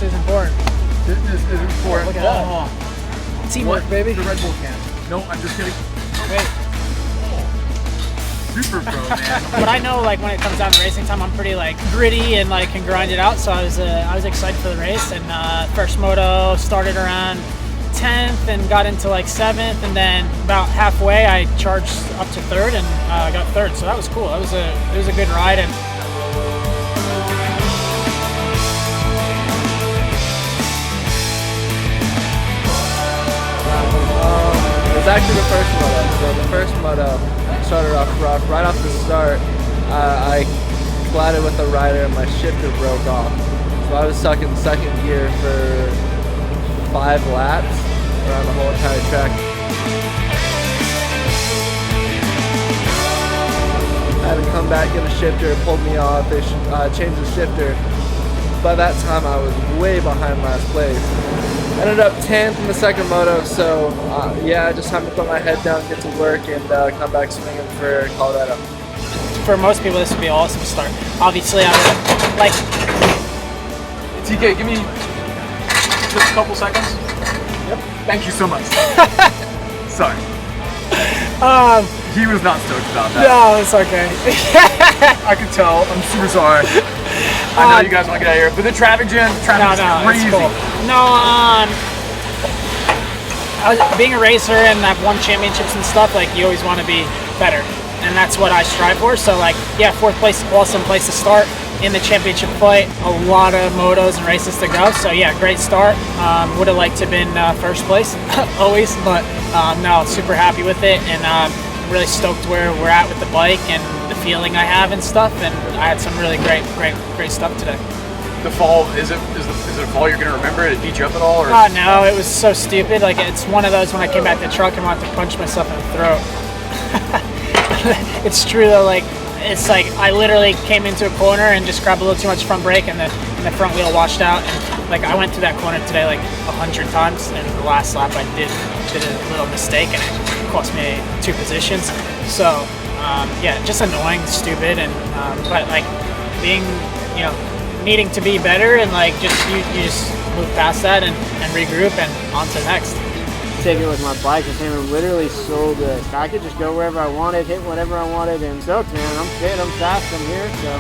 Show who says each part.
Speaker 1: is important.
Speaker 2: Fitness is important.
Speaker 1: Look at that. Teamwork, baby.
Speaker 2: The Red Bull can. No, I'm just kidding.
Speaker 1: Wait.
Speaker 2: Super pro, man.
Speaker 1: But I know, like, when it comes down to racing time, I'm pretty like gritty and like can grind it out. So I was excited for the race. And first moto started around 10th and got into like 7th, and then about halfway I charged up to 3rd and got 3rd. So that was cool. It was a good ride. And
Speaker 3: it was actually the first moto. So the first moto started off rough. Right off the start, I collided with a rider and my shifter broke off. So I was stuck in second gear for 5 laps around the whole entire track. I had to come back, get a shifter, it pulled me off, they changed the shifter. By that time I was way behind last place. Ended up 10th in the second moto, so yeah, just time to put my head down, get to work, and come back swinging for Colorado.
Speaker 1: for most people, this would be an awesome start. Obviously, I would like.
Speaker 2: TK, give me just a couple seconds. Yep. Thank you so much. Sorry. He was not stoked about that.
Speaker 1: No, it's okay.
Speaker 2: I could tell. I'm super sorry. I know you guys want to get out of here, but the traffic jam, traffic's crazy.
Speaker 1: Cool. No, being a racer and I've won championships and stuff, like, you always want to be better, and that's what I strive for. So, like, yeah, 4th place, awesome place to start in the championship fight. A lot of motos and races to go. So yeah, great start. Would have liked to have been first place, always, but no, super happy with it, and really stoked where we're at with the bike and the feeling I have and stuff. And I had some really great stuff today.
Speaker 2: The fall, is it a fall you're gonna remember? Did it beat you up at all? Or?
Speaker 1: Oh no, it was so stupid. Like, it's one of those when I came back to the truck and wanted to punch myself in the throat. It's true though. Like, it's like I literally came into a corner and just grabbed a little too much front brake, and the front wheel washed out. And like, I went through that corner today like 100 times, and the last lap I did a little mistake, and it cost me 2 positions. So yeah, just annoying, stupid, and but like being, you know, needing to be better, and like you just move past that and regroup and on to the next.
Speaker 4: Take it with my bike. This hammer literally so good. I could just go wherever I wanted, hit whatever I wanted, and stoked, man. I'm fit, I'm fast, I'm here, so